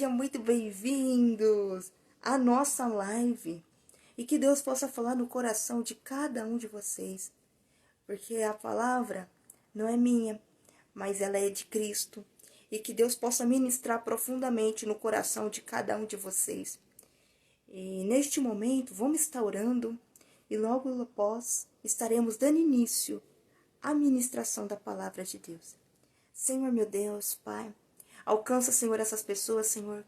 sejam muito bem-vindos à nossa live. E que Deus possa falar no coração de cada um de vocês. Porque a palavra não é minha, mas ela é de Cristo. E que Deus possa ministrar profundamente no coração de cada um de vocês. E neste momento, vamos estar orando. E logo após, estaremos dando início à ministração da palavra de Deus. Senhor, meu Deus, Pai, alcança, Senhor, essas pessoas, Senhor,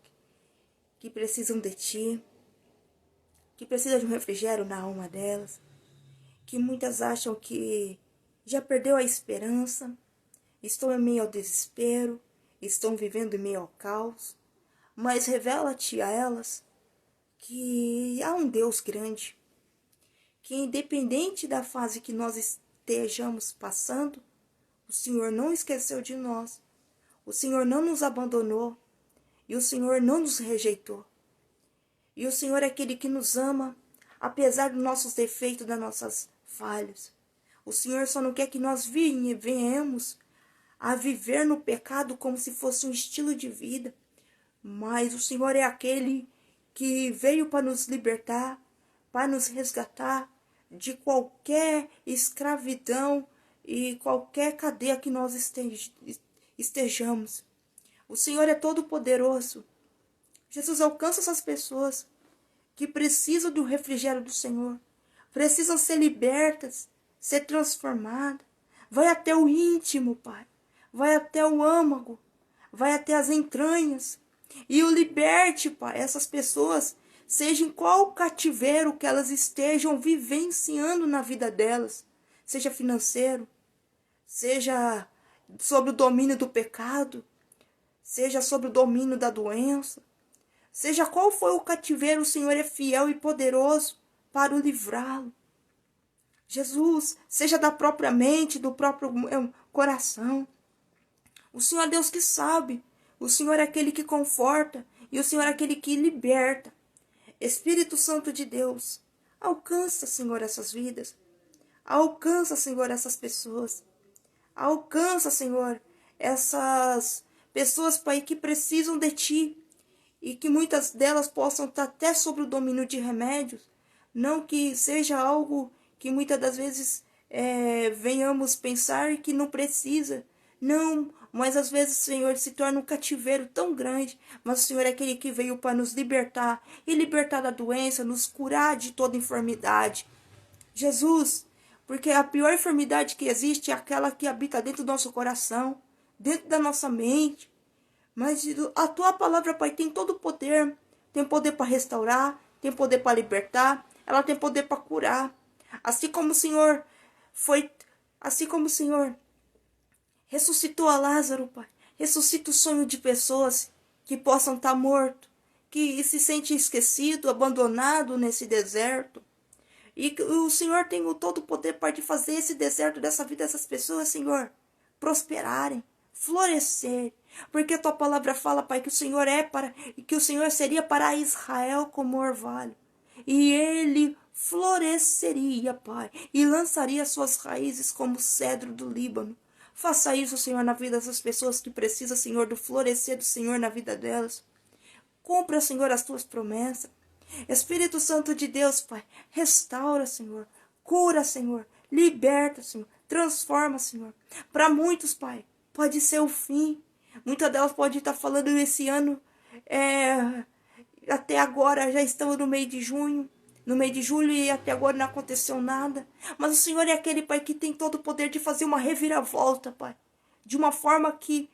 que precisam de Ti, que precisam de um refrigério na alma delas, que muitas acham que já perdeu a esperança, estão em meio ao desespero, estão vivendo em meio ao caos, mas revela-te a elas que há um Deus grande, que independente da fase que nós estejamos passando, o Senhor não esqueceu de nós, o Senhor não nos abandonou e o Senhor não nos rejeitou. E o Senhor é aquele que nos ama, apesar dos nossos defeitos, das nossas falhas. O Senhor só não quer que nós venhamos a viver no pecado como se fosse um estilo de vida. Mas o Senhor é aquele que veio para nos libertar, para nos resgatar de qualquer escravidão e qualquer cadeia que nós estejamos. O Senhor é todo poderoso. Jesus, alcança essas pessoas que precisam do refrigério do Senhor, precisam ser libertas, ser transformadas. Vai até o íntimo, Pai, vai até o âmago, vai até as entranhas e o liberte, Pai, essas pessoas, seja em qual cativeiro que elas estejam vivenciando na vida delas, seja financeiro, seja sob o domínio do pecado, seja sob o domínio da doença, seja qual for o cativeiro, o Senhor é fiel e poderoso para o livrá-lo. Jesus, seja da própria mente, do próprio coração. O Senhor é Deus que sabe, o Senhor é aquele que conforta e o Senhor é aquele que liberta. Espírito Santo de Deus, alcança, Senhor, essas vidas. Alcança, Senhor, essas pessoas. Alcança, Senhor, essas pessoas, Pai, que precisam de Ti. E que muitas delas possam estar até sob o domínio de remédios. Não que seja algo que muitas das vezes venhamos pensar que não precisa. Não, mas às vezes, Senhor, se torna um cativeiro tão grande. Mas o Senhor é aquele que veio para nos libertar. E libertar da doença, nos curar de toda enfermidade. Jesus, porque a pior enfermidade que existe é aquela que habita dentro do nosso coração, dentro da nossa mente. Mas a Tua palavra, Pai, tem todo o poder. Tem poder para restaurar, tem poder para libertar, ela tem poder para curar. Assim como o Senhor ressuscitou a Lázaro, Pai, ressuscita o sonho de pessoas que possam estar mortos, que se sentem esquecidos, abandonados nesse deserto. E o Senhor tem o todo o poder para fazer esse deserto dessa vida dessas pessoas, Senhor, prosperarem, florescer. Porque a Tua palavra fala, Pai, que o Senhor que o Senhor seria para Israel como orvalho. E ele floresceria, Pai, e lançaria suas raízes como o cedro do Líbano. Faça isso, Senhor, na vida dessas pessoas que precisam, Senhor, do florescer do Senhor na vida delas. Cumpra, Senhor, as Tuas promessas. Espírito Santo de Deus, Pai, restaura, Senhor, cura, Senhor, liberta, Senhor, transforma, Senhor. Para muitos, Pai, pode ser o fim. Muitas delas podem estar falando esse ano, até agora, já estamos no mês de junho, no mês de julho e até agora não aconteceu nada. Mas o Senhor é aquele, Pai, que tem todo o poder de fazer uma reviravolta, Pai, de uma forma que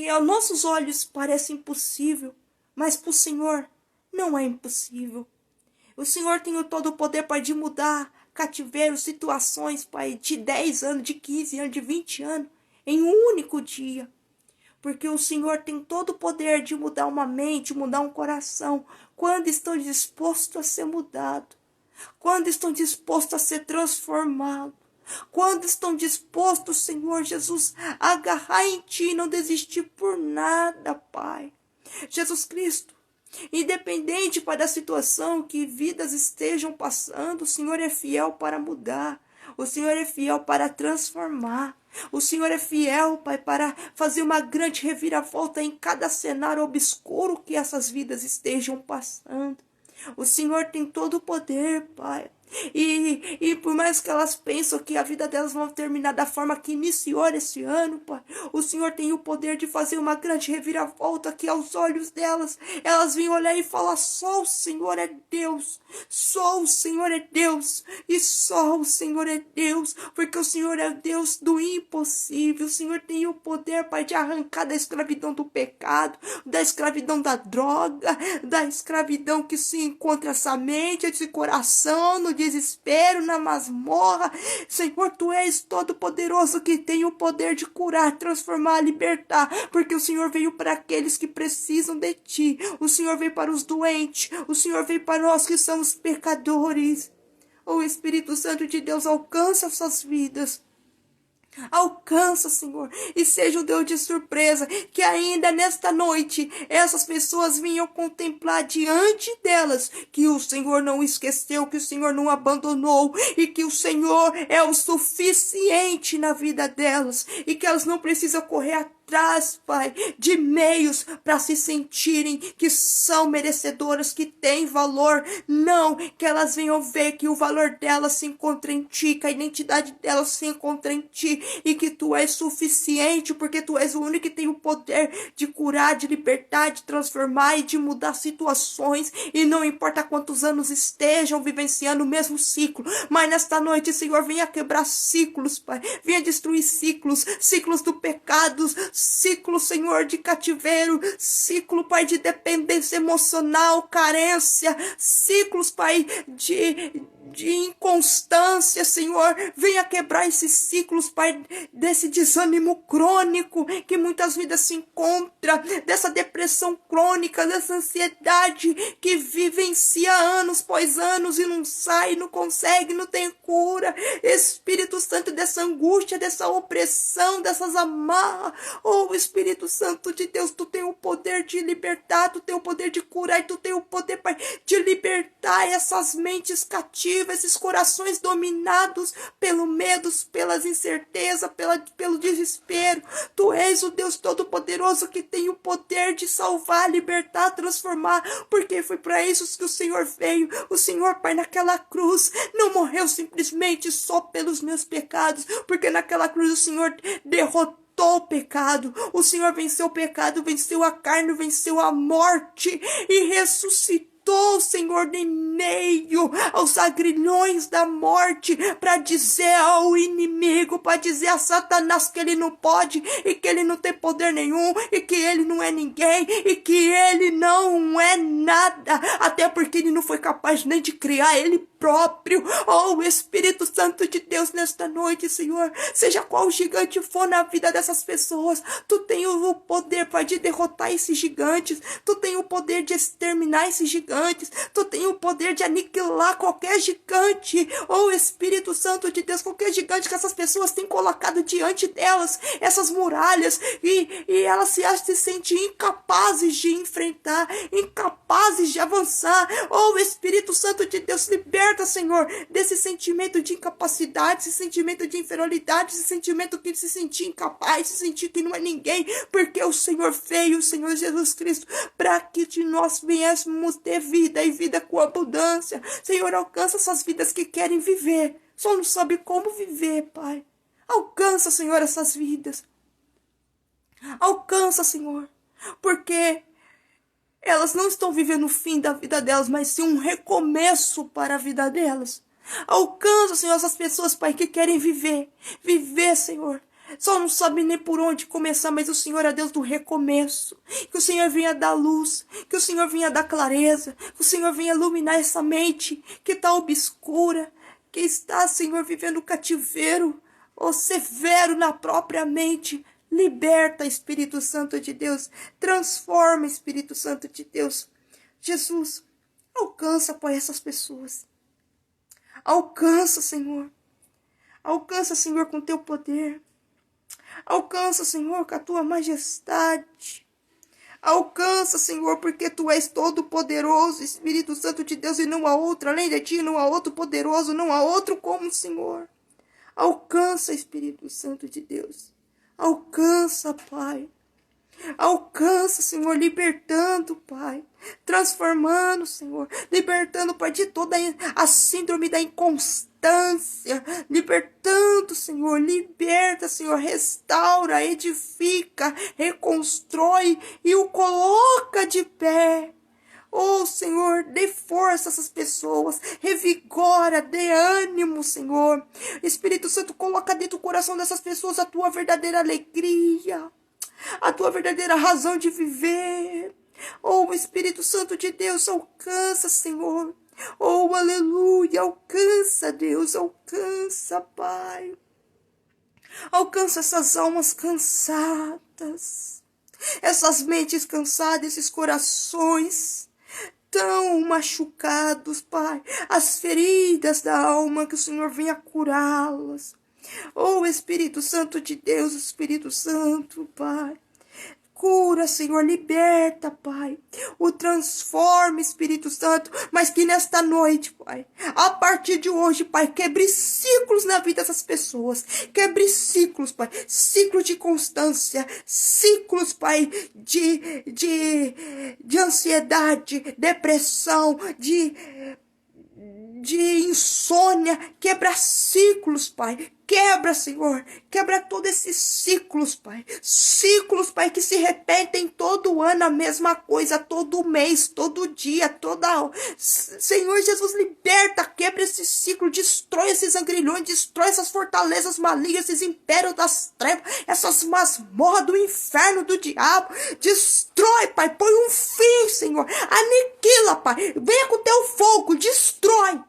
aos nossos olhos parece impossível, mas para o Senhor não é impossível. O Senhor tem todo o poder, Pai, de mudar cativeiros, situações, Pai, de 10 anos, de 15 anos, de 20 anos, em um único dia. Porque o Senhor tem todo o poder de mudar uma mente, mudar um coração, quando estão dispostos a ser mudados, quando estão dispostos a ser transformados, quando estão dispostos, Senhor Jesus, a agarrar em Ti e não desistir por nada, Pai. Jesus Cristo, independente, Pai, da situação que vidas estejam passando, o Senhor é fiel para mudar, O Senhor é fiel para transformar. O Senhor é fiel, Pai, para fazer uma grande reviravolta em cada cenário obscuro que essas vidas estejam passando. O Senhor tem todo o poder, Pai. E por mais que elas pensam que a vida delas vai terminar da forma que iniciou esse ano, Pai, o Senhor tem o poder de fazer uma grande reviravolta que aos olhos delas, elas vêm olhar e falar: só o Senhor é Deus, só o Senhor é Deus, e só o Senhor é Deus, porque o Senhor é o Deus do impossível. O Senhor tem o poder, Pai, de arrancar da escravidão do pecado, da escravidão da droga, da escravidão que se encontra essa mente, esse coração, no desespero, na masmorra. Senhor, tu és todo poderoso, que tem o poder de curar, transformar, libertar, porque o Senhor veio para aqueles que precisam de ti. O Senhor veio para os doentes, o Senhor veio para nós que somos pecadores. O Espírito Santo de Deus alcança essas vidas. Alcança, Senhor, e seja um Deus de surpresa, que ainda nesta noite essas pessoas venham contemplar diante delas que o Senhor não esqueceu, que o Senhor não abandonou, e que o Senhor é o suficiente na vida delas, e que elas não precisam correr atrás, Pai, de meios para se sentirem que são merecedoras, que têm valor. Não, que elas venham ver que o valor delas se encontra em ti, que a identidade delas se encontra em ti, e que tu és suficiente, porque tu és o único que tem o poder de curar, de libertar, de transformar e de mudar situações, e não importa quantos anos estejam vivenciando o mesmo ciclo, mas nesta noite, Senhor, venha quebrar ciclos, Pai, venha destruir ciclos, ciclos do pecado, ciclo, Senhor, de cativeiro, ciclo, Pai, de dependência emocional, carência, ciclos, Pai, de inconstância, Senhor. Venha quebrar esses ciclos, Pai, desse desânimo crônico que muitas vidas se encontram, dessa depressão crônica, dessa ansiedade que vivencia anos após anos e não sai, não consegue, não tem cura. Espírito Santo, dessa angústia, dessa opressão, dessas amarras. Oh, Espírito Santo de Deus, tu tem o poder de libertar, tu tem o poder de curar, e tu tem o poder, Pai, de libertar essas mentes cativas, esses corações dominados pelo medo, pelas incertezas, pelo desespero. Tu és o Deus Todo-Poderoso, que tem o poder de salvar, libertar, transformar, porque foi para isso que o Senhor veio. O Senhor, Pai, naquela cruz, não morreu simplesmente só pelos meus pecados, porque naquela cruz o Senhor derrotou o pecado. O Senhor venceu o pecado, venceu a carne, venceu a morte e ressuscitou, Senhor, em meio aos agrilhões da morte, para dizer ao inimigo, para dizer a Satanás que ele não pode, e que ele não tem poder nenhum, e que ele não é ninguém, e que ele não é nada, até porque ele não foi capaz nem de criar ele próprio. Oh, Espírito Santo de Deus, nesta noite, Senhor, seja qual gigante for na vida dessas pessoas, tu tem o poder, Pai, de derrotar esses gigantes, tu tem o poder de exterminar esses gigantes, tu tem o poder de aniquilar qualquer gigante. Oh, Espírito Santo de Deus, qualquer gigante que essas pessoas têm colocado diante delas, essas muralhas, e elas se sentem incapazes de enfrentar, incapazes de avançar. Oh, Espírito Santo de Deus, liberta, Senhor, desse sentimento de incapacidade, esse sentimento de inferioridade, esse sentimento de se sentir incapaz, se sentir que não é ninguém, porque o Senhor veio, o Senhor Jesus Cristo, para que de nós venhamos ter vida e vida com abundância. Senhor, alcança essas vidas que querem viver, só não sabe como viver, Pai. Alcança, Senhor, essas vidas. Alcança, Senhor, porque elas não estão vivendo o fim da vida delas, mas sim um recomeço para a vida delas. Alcança, Senhor, essas pessoas, Pai, que querem viver. Viver, Senhor. Só não sabem nem por onde começar, mas o Senhor é Deus do recomeço. Que o Senhor venha dar luz, que o Senhor venha dar clareza, que o Senhor venha iluminar essa mente que está obscura, que está, Senhor, vivendo cativeiro, ou severo na própria mente. Liberta, Espírito Santo de Deus. Transforma, Espírito Santo de Deus. Jesus, alcança, Pai, essas pessoas. Alcança, Senhor. Alcança, Senhor, com teu poder. Alcança, Senhor, com a tua majestade. Alcança, Senhor, porque tu és todo poderoso, Espírito Santo de Deus, e não há outro além de ti, não há outro poderoso, não há outro como o Senhor. Alcança, Espírito Santo de Deus. Alcança, Pai. Alcança, Senhor, libertando, Pai. Transformando, Senhor. Libertando, Pai, de toda a síndrome da inconstância. Libertando, Senhor. Liberta, Senhor. Restaura, edifica, reconstrói e o coloca de pé. Oh, Senhor, dê força a essas pessoas, revigora, dê ânimo, Senhor. Espírito Santo, coloca dentro do coração dessas pessoas a tua verdadeira alegria, a tua verdadeira razão de viver. Oh, Espírito Santo de Deus, alcança, Senhor. Oh, aleluia, alcança, Deus, alcança, Pai. Alcança essas almas cansadas, essas mentes cansadas, esses corações tão machucados, Pai, as feridas da alma, que o Senhor venha curá-las. Oh, Espírito Santo de Deus, Espírito Santo, Pai. Cura, Senhor, liberta, Pai. O transforma, Espírito Santo. Mas que nesta noite, Pai, a partir de hoje, Pai, quebre ciclos na vida dessas pessoas. Quebre ciclos, Pai. Ciclos de constância. Ciclos, Pai, de ansiedade, depressão, de insônia. Quebra ciclos, Pai. Quebra, Senhor. Quebra todos esses ciclos, Pai. Ciclos, Pai, que se repetem todo ano a mesma coisa, todo mês, todo dia, toda... Senhor Jesus, liberta, quebra esse ciclo, destrói esses angrilhões, destrói essas fortalezas malignas, esses impérios das trevas, essas masmorras do inferno, do diabo. Destrói, Pai, põe um fim, Senhor. Aniquila, Pai. Venha com teu fogo, destrói.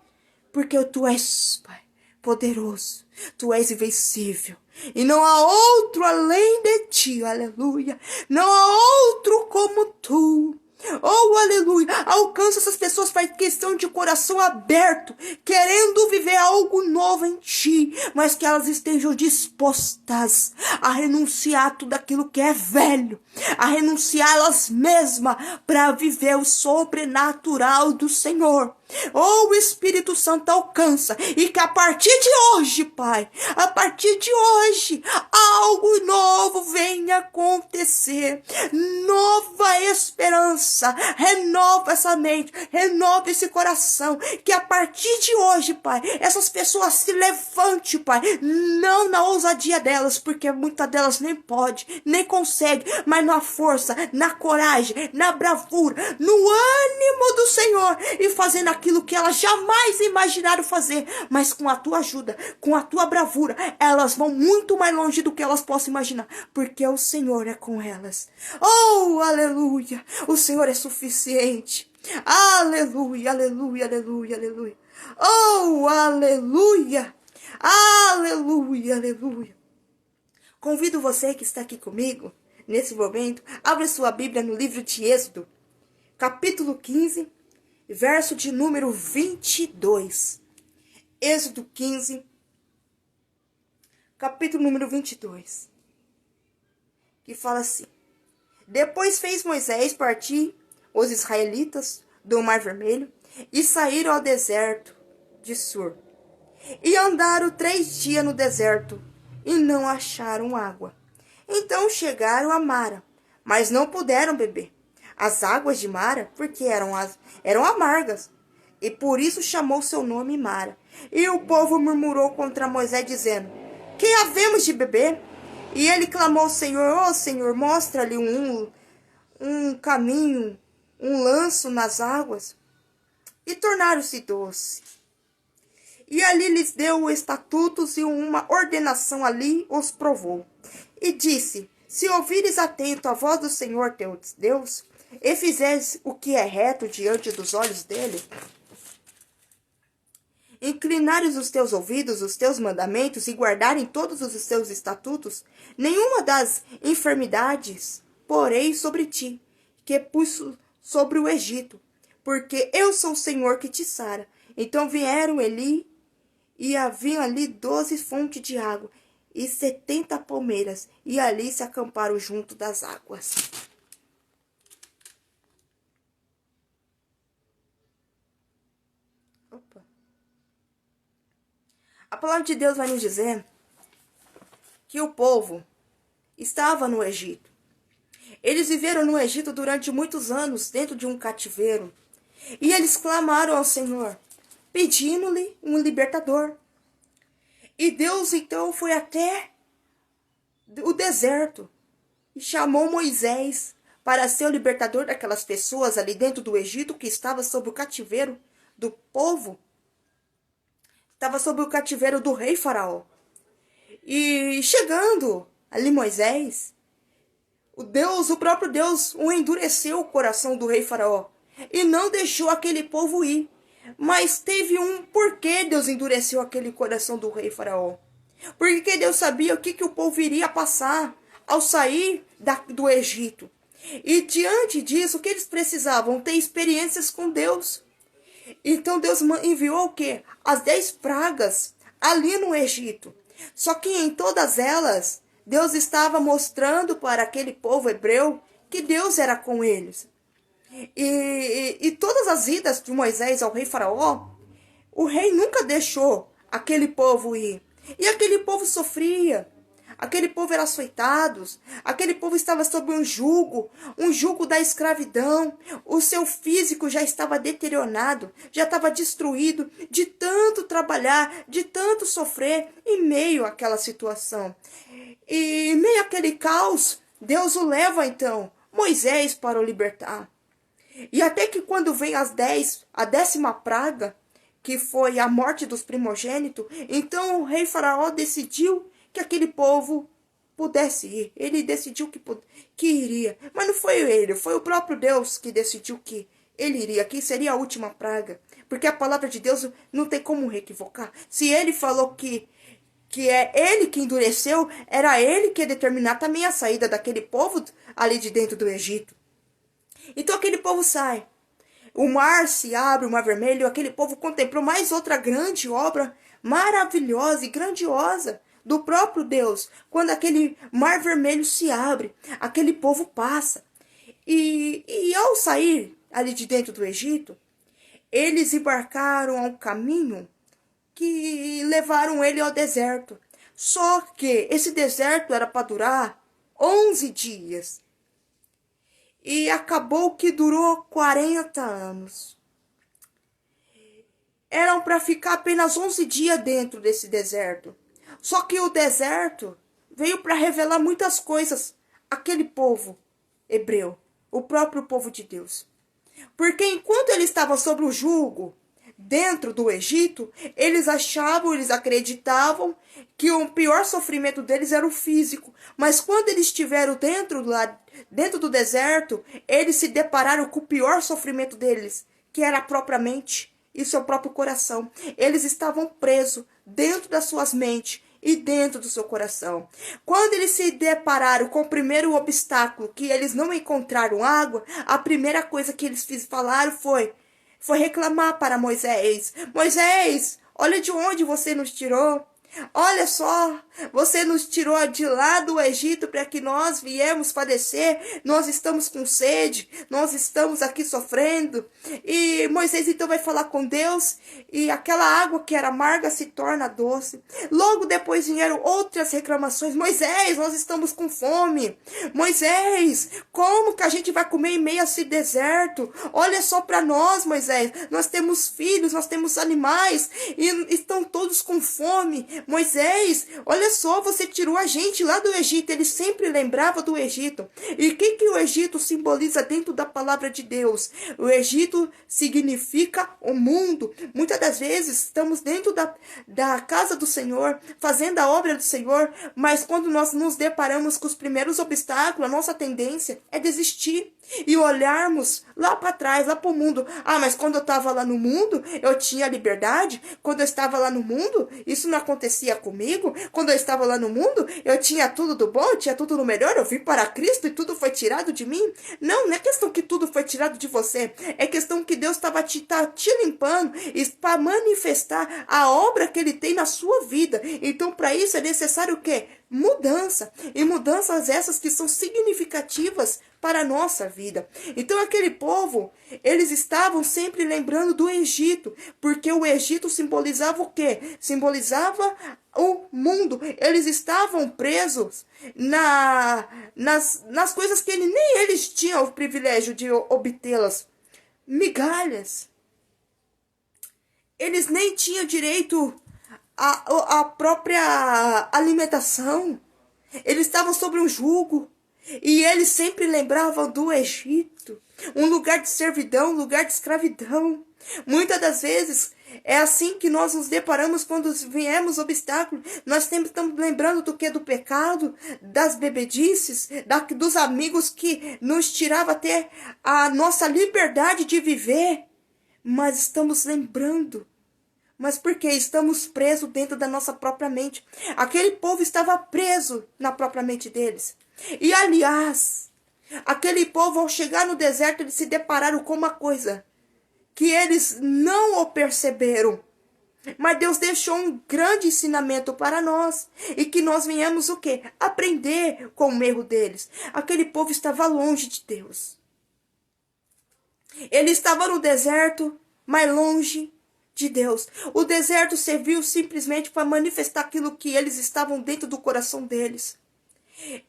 Porque tu és, Pai, poderoso. Tu és invencível. E não há outro além de ti, aleluia. Não há outro como tu. Oh, aleluia. Alcança essas pessoas, Pai, que estão de coração aberto, querendo viver algo novo em ti, mas que elas estejam dispostas a renunciar tudo aquilo que é velho, a renunciar elas mesmas para viver o sobrenatural do Senhor. Oh, o Espírito Santo alcança, e que a partir de hoje, Pai, a partir de hoje, algo novo venha acontecer. Nova esperança, renova essa mente, renova esse coração, que a partir de hoje, Pai, essas pessoas se levantem, Pai, não na ousadia delas, porque muitas delas nem pode, nem consegue, mas na força, na coragem, na bravura, no ânimo do Senhor, e fazendo aquilo que elas jamais imaginaram fazer, mas com a tua ajuda, com a tua bravura, elas vão muito mais longe do que elas possam imaginar, porque o Senhor é com elas. Oh, aleluia, o Senhor é suficiente. Aleluia, aleluia, aleluia, aleluia. Oh, aleluia, aleluia, aleluia. Convido você que está aqui comigo, nesse momento, abra sua Bíblia no livro de Êxodo, capítulo 15, verso de número 22. Êxodo 15, capítulo número 22. Que fala assim: Depois fez Moisés partir os israelitas do Mar Vermelho e saíram ao deserto de Sur. E andaram 3 dias no deserto e não acharam água. Então chegaram a Mara, mas não puderam beber as águas de Mara, porque eram amargas, e por isso chamou seu nome Mara. E o povo murmurou contra Moisés, dizendo: Que havemos de beber? E ele clamou ao Senhor: Ó Senhor, mostra-lhe um caminho, um lanço nas águas. E tornaram-se doce. E ali lhes deu estatutos e uma ordenação, ali os provou. E disse: Se ouvires atento a voz do Senhor teu Deus, e fizeres o que é reto diante dos olhos dele, inclinares os teus ouvidos, os teus mandamentos, e guardarem todos os teus estatutos, nenhuma das enfermidades porei sobre ti, que pus sobre o Egito, porque eu sou o Senhor que te sara. Então vieram Eli, e haviam ali 12 fontes de água, e 70 palmeiras, e ali se acamparam junto das águas. A palavra de Deus vai nos dizer que o povo estava no Egito. Eles viveram no Egito durante muitos anos, dentro de um cativeiro. E eles clamaram ao Senhor, pedindo-lhe um libertador. E Deus então foi até o deserto e chamou Moisés para ser o libertador daquelas pessoas ali dentro do Egito que estava sob o cativeiro do povo. Estava sob o cativeiro do rei Faraó. E chegando ali Moisés, o próprio Deus, endureceu o coração do rei Faraó e não deixou aquele povo ir. Mas teve um porquê Deus endureceu aquele coração do rei Faraó. Porque Deus sabia o que o povo iria passar ao sair do Egito. E diante disso, o que eles precisavam? Ter experiências com Deus. Então Deus enviou o quê? As 10 pragas ali no Egito. Só que em todas elas, Deus estava mostrando para aquele povo hebreu que Deus era com eles. E todas as idas de Moisés ao rei Faraó, o rei nunca deixou aquele povo ir. E aquele povo sofria. Aquele povo era açoitado, aquele povo estava sob um jugo da escravidão. O seu físico já estava deteriorado, já estava destruído de tanto trabalhar, de tanto sofrer em meio àquela situação. E em meio àquele caos, Deus o leva então, Moisés, para o libertar. E até que quando vem a 10ª praga, que foi a morte dos primogênitos, então o rei Faraó decidiu que aquele povo pudesse ir. Ele decidiu que iria. Mas não foi ele, foi o próprio Deus que decidiu que ele iria. Que seria a última praga. Porque a palavra de Deus não tem como equivocar. Se ele falou que é ele que endureceu, era ele que ia determinar também a saída daquele povo ali de dentro do Egito. Então aquele povo sai. O mar se abre, o mar vermelho, aquele povo contemplou mais outra grande obra maravilhosa e grandiosa do próprio Deus. Quando aquele mar vermelho se abre, aquele povo passa. E ao sair ali de dentro do Egito, eles embarcaram ao caminho que levaram ele ao deserto. Só que esse deserto era para durar 11 dias. E acabou que durou 40 anos. Eram para ficar apenas 11 dias dentro desse deserto. Só que o deserto veio para revelar muitas coisas àquele povo hebreu, o próprio povo de Deus. Porque enquanto eles estavam sob o jugo dentro do Egito, eles acreditavam que o pior sofrimento deles era o físico. Mas quando eles estiveram dentro do deserto, eles se depararam com o pior sofrimento deles, que era a própria mente e seu próprio coração. Eles estavam presos dentro das suas mentes e dentro do seu coração. Quando eles se depararam com o primeiro obstáculo, que eles não encontraram água, a primeira coisa que eles falaram foi reclamar para Moisés. Moisés, olha de onde você nos tirou. Olha só, você nos tirou de lá do Egito para que nós viemos padecer. Nós estamos com sede, nós estamos aqui sofrendo. E Moisés então vai falar com Deus e aquela água que era amarga se torna doce. Logo depois vieram outras reclamações. Moisés, nós estamos com fome. Moisés, como que a gente vai comer em meio a esse deserto? Olha só para nós, Moisés, nós temos filhos, nós temos animais e estão todos com fome. Moisés, olha só, você tirou a gente lá do Egito. Ele sempre lembrava do Egito. E o que o Egito simboliza dentro da palavra de Deus? O Egito significa o mundo. Muitas das vezes estamos dentro da casa do Senhor, fazendo a obra do Senhor, mas quando nós nos deparamos com os primeiros obstáculos, a nossa tendência é desistir e olharmos lá para trás, lá para o mundo. Ah, mas quando eu estava lá no mundo, eu tinha liberdade. Quando eu estava lá no mundo, isso não acontecia comigo. Quando eu estava lá no mundo, eu tinha tudo do bom, eu tinha tudo do melhor. Eu vim para Cristo e tudo foi tirado de mim. Não é questão que tudo foi tirado de você. É questão que Deus estava te limpando para manifestar a obra que Ele tem na sua vida. Então, para isso é necessário o quê? mudança. E mudanças essas que são significativas para a nossa vida. Então aquele povo, eles estavam sempre lembrando do Egito, porque o Egito simbolizava o quê? Simbolizava o mundo. Eles estavam presos nas coisas que nem eles tinham o privilégio de obtê-las. Migalhas. Eles nem tinham direito à própria alimentação. Eles estavam sob um jugo. E eles sempre lembravam do Egito. Um lugar de servidão, um lugar de escravidão. Muitas das vezes é assim que nós nos deparamos quando viemos obstáculos. Nós sempre estamos lembrando do que? Do pecado, das bebedices, dos amigos que nos tiravam até a nossa liberdade de viver. Mas estamos lembrando. Mas por quê? Estamos presos dentro da nossa própria mente. Aquele povo estava preso na própria mente deles. E aliás, aquele povo ao chegar no deserto, eles se depararam com uma coisa que eles não o perceberam. Mas Deus deixou um grande ensinamento para nós. E que nós venhamos o quê? Aprender com o erro deles. Aquele povo estava longe de Deus. Ele estava no deserto, mas longe de Deus. O deserto serviu simplesmente para manifestar aquilo que eles estavam dentro do coração deles.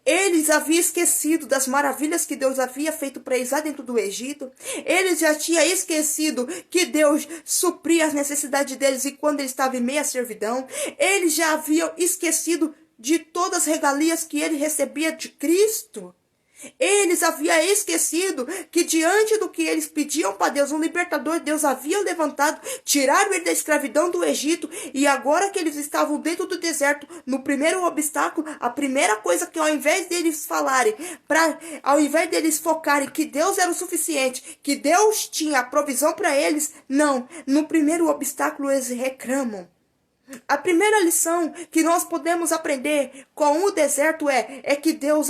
Eles haviam esquecido das maravilhas que Deus havia feito para eles lá dentro do Egito. Eles já tinham esquecido que Deus supria as necessidades deles e quando eles estavam em meia servidão. Eles já haviam esquecido de todas as regalias que ele recebia de Cristo. Eles haviam esquecido que diante do que eles pediam para Deus, um libertador, Deus havia levantado, tiraram ele da escravidão do Egito, e agora que eles estavam dentro do deserto, no primeiro obstáculo, a primeira coisa que ao invés deles falarem, ao invés deles focarem que Deus era o suficiente, que Deus tinha a provisão para eles, não, no primeiro obstáculo eles reclamam. A primeira lição que nós podemos aprender com o deserto é que Deus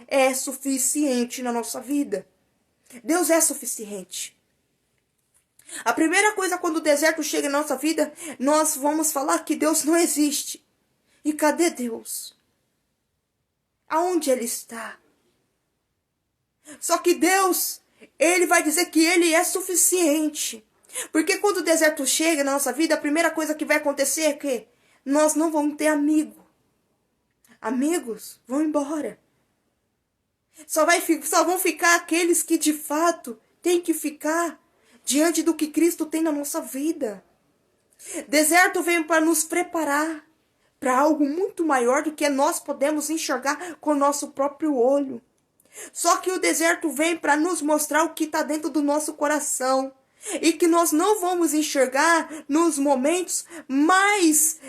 é suficiente na nossa vida. Deus é suficiente. A primeira coisa quando o deserto chega na nossa vida, nós vamos falar que Deus não existe. E cadê Deus? Aonde Ele está? Só que Deus, Ele vai dizer que Ele é suficiente. Porque quando o deserto chega na nossa vida, a primeira coisa que vai acontecer é que nós não vamos ter amigo. Amigos vão embora. Só vão ficar aqueles que de fato têm que ficar diante do que Cristo tem na nossa vida. Deserto veio para nos preparar para algo muito maior do que nós podemos enxergar com o nosso próprio olho. Só que o deserto vem para nos mostrar o que está dentro do nosso coração. E que nós não vamos enxergar nos momentos mais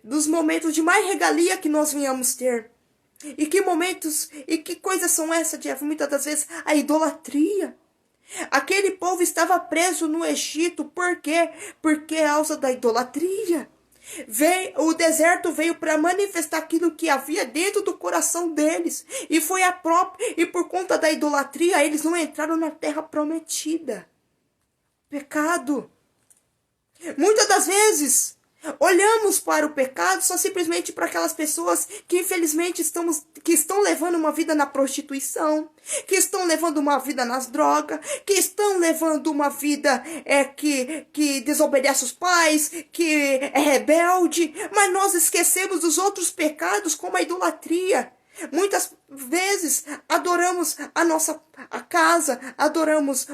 dos momentos de mais regalia que nós venhamos ter. E que momentos e que coisas são essas, Jeff? Muitas das vezes a idolatria. Aquele povo estava preso no Egito, por quê? Por causa da idolatria. O deserto veio para manifestar aquilo que havia dentro do coração deles. E por conta da idolatria, eles não entraram na terra prometida. Pecado. Muitas das vezes, olhamos para o pecado só simplesmente para aquelas pessoas que infelizmente estão levando uma vida na prostituição, que estão levando uma vida nas drogas, que estão levando uma vida que desobedece os pais, que é rebelde, mas nós esquecemos dos outros pecados como a idolatria. Muitas vezes adoramos a casa, adoramos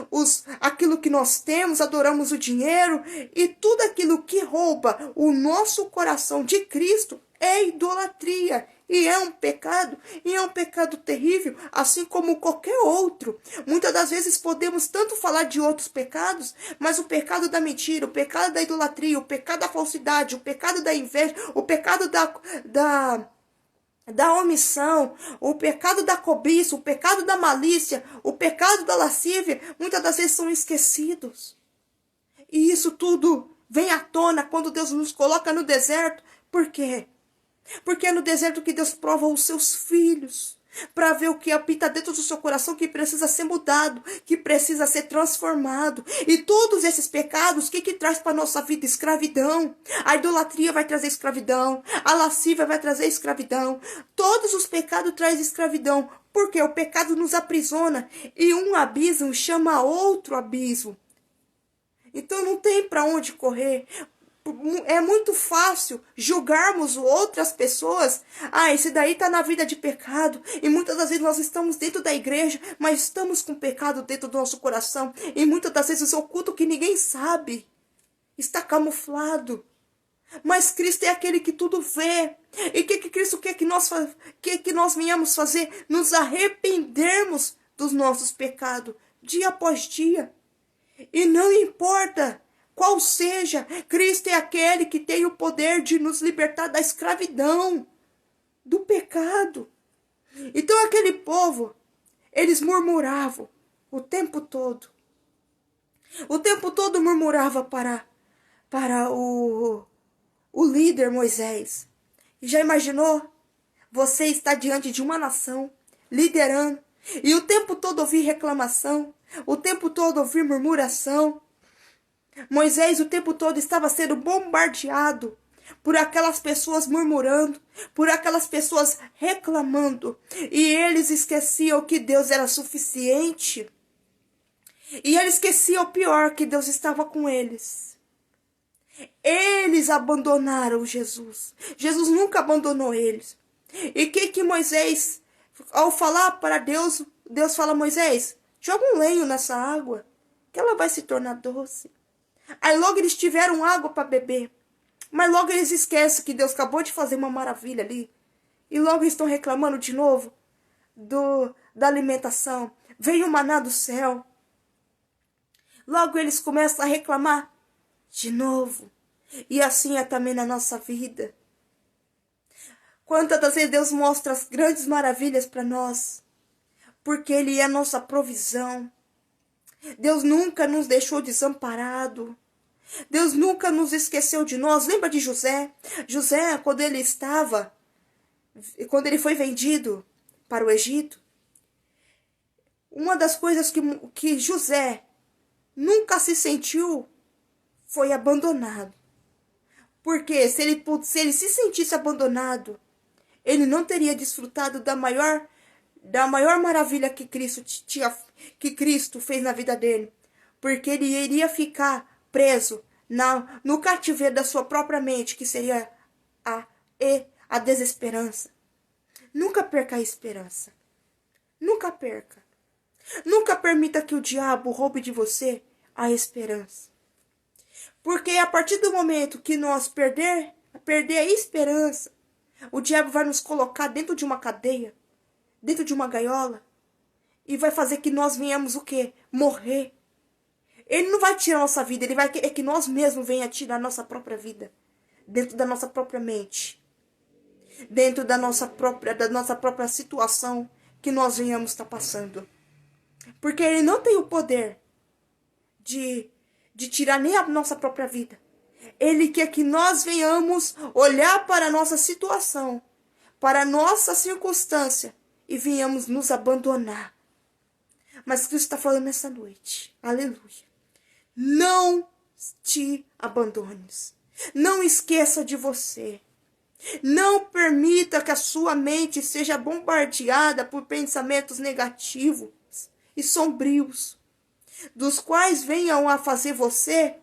aquilo que nós temos, adoramos o dinheiro e tudo aquilo que rouba o nosso coração de Cristo é idolatria. E é um pecado terrível, assim como qualquer outro. Muitas das vezes podemos tanto falar de outros pecados, mas o pecado da mentira, o pecado da idolatria, o pecado da falsidade, o pecado da inveja, o pecado da omissão, o pecado da cobiça, o pecado da malícia, o pecado da lascívia, muitas das vezes são esquecidos. E isso tudo vem à tona quando Deus nos coloca no deserto. Por quê? Porque é no deserto que Deus prova os seus filhos. para ver o que habita dentro do seu coração, que precisa ser mudado, que precisa ser transformado. E todos esses pecados, o que traz para nossa vida? Escravidão. A idolatria vai trazer escravidão, a lascívia vai trazer escravidão. Todos os pecados trazem escravidão, porque o pecado nos aprisiona e um abismo chama outro abismo. Então não tem para onde correr. É muito fácil julgarmos outras pessoas. Esse daí tá na vida de pecado. E muitas das vezes nós estamos dentro da igreja, mas estamos com pecado dentro do nosso coração. E muitas das vezes oculto que ninguém sabe. Está camuflado. Mas Cristo é aquele que tudo vê. E o que Cristo quer que nós venhamos fazer? Nos arrependermos dos nossos pecados, dia após dia. E não importa qual seja, Cristo é aquele que tem o poder de nos libertar da escravidão, do pecado. Então aquele povo, eles murmuravam o tempo todo. O tempo todo murmurava para o líder Moisés. E já imaginou? Você está diante de uma nação, liderando, e o tempo todo ouvir reclamação, o tempo todo ouvir murmuração. Moisés o tempo todo estava sendo bombardeado por aquelas pessoas murmurando, por aquelas pessoas reclamando. E eles esqueciam que Deus era suficiente. E eles esqueciam o pior, que Deus estava com eles. Eles abandonaram Jesus. Jesus nunca abandonou eles. E o que Moisés, ao falar para Deus, Deus fala: Moisés, joga um lenho nessa água, que ela vai se tornar doce. Aí logo eles tiveram água para beber. Mas logo eles esquecem que Deus acabou de fazer uma maravilha ali. E logo eles estão reclamando de novo da alimentação. Veio o maná do céu. Logo eles começam a reclamar de novo. E assim é também na nossa vida. Quantas das vezes Deus mostra as grandes maravilhas para nós. Porque Ele é a nossa provisão. Deus nunca nos deixou desamparado. Deus nunca nos esqueceu de nós. Lembra de José? José, quando ele foi vendido para o Egito, uma das coisas que José nunca se sentiu foi abandonado. Porque se ele se sentisse abandonado, ele não teria desfrutado da maior maravilha que Cristo fez na vida dele. Porque ele iria ficar preso no cativeiro da sua própria mente, que seria a desesperança. Nunca perca a esperança. Nunca perca. Nunca permita que o diabo roube de você a esperança. Porque a partir do momento que nós perder a esperança, o diabo vai nos colocar dentro de uma cadeia, dentro de uma gaiola, e vai fazer que nós venhamos o quê? Morrer. Ele não vai tirar nossa vida, ele vai querer que nós mesmos venhamos tirar nossa própria vida, dentro da nossa própria mente, dentro da nossa própria situação que nós venhamos estar passando. Porque ele não tem o poder de tirar nem a nossa própria vida. Ele quer que nós venhamos olhar para a nossa situação, para a nossa circunstância, e venhamos nos abandonar. Mas Cristo está falando nessa noite. Aleluia. Não te abandones. Não esqueça de você. Não permita que a sua mente seja bombardeada por pensamentos negativos e sombrios, dos quais venham a fazer você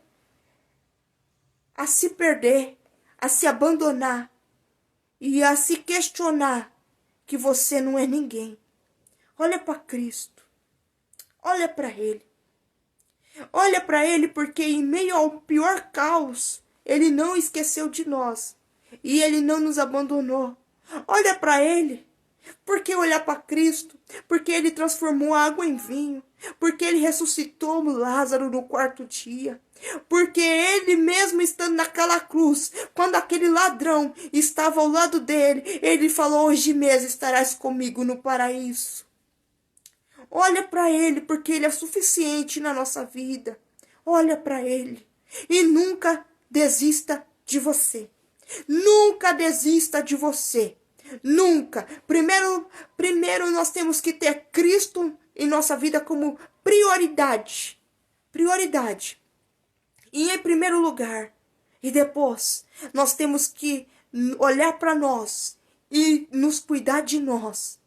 a se perder, a se abandonar e a se questionar que você não é ninguém. Olha para Cristo. Olha para Ele. Olha para Ele, porque em meio ao pior caos, Ele não esqueceu de nós. E Ele não nos abandonou. Olha para Ele. Por que olhar para Cristo? Porque Ele transformou a água em vinho. Porque Ele ressuscitou Lázaro no quarto dia. Porque Ele mesmo estando naquela cruz, quando aquele ladrão estava ao lado dele, Ele falou: hoje mesmo estarás comigo no paraíso. Olha para Ele, porque Ele é suficiente na nossa vida. Olha para Ele. E nunca desista de você. Nunca desista de você. Nunca. Primeiro nós temos que ter Cristo em nossa vida como prioridade. Prioridade. E em primeiro lugar. E depois, nós temos que olhar para nós e nos cuidar de nós.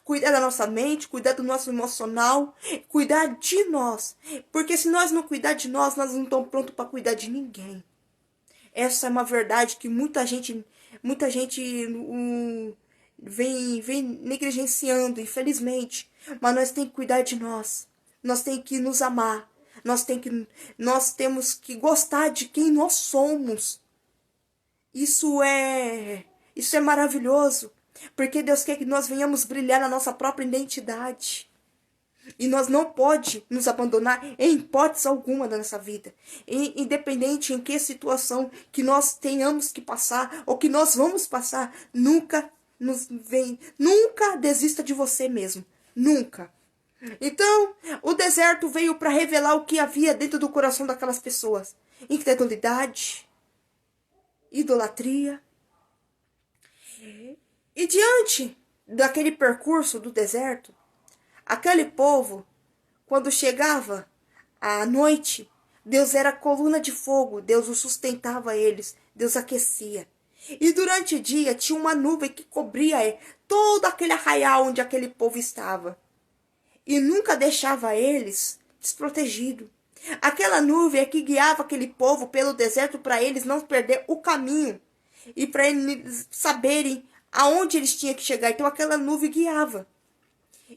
Cuidar da nossa mente, cuidar do nosso emocional, cuidar de nós. Porque se nós não cuidar de nós, nós não estamos prontos para cuidar de ninguém. Essa é uma verdade que muita gente vem negligenciando, infelizmente. Mas nós temos que cuidar de nós. Nós temos que nos amar. Nós temos que gostar de quem nós somos. Isso é maravilhoso. Porque Deus quer que nós venhamos brilhar na nossa própria identidade. E nós não pode nos abandonar em hipótese alguma da nossa vida. Independente em que situação que nós tenhamos que passar ou que nós vamos passar, nunca desista de você mesmo. Nunca. Então, o deserto veio para revelar o que havia dentro do coração daquelas pessoas. Incredulidade, idolatria. E diante daquele percurso do deserto, aquele povo, quando chegava à noite, Deus era coluna de fogo, Deus o sustentava eles, Deus aquecia. E durante o dia tinha uma nuvem que cobria todo aquele arraial onde aquele povo estava. E nunca deixava eles desprotegidos. Aquela nuvem é que guiava aquele povo pelo deserto para eles não perder o caminho. E para eles saberem aonde eles tinham que chegar. Então aquela nuvem guiava.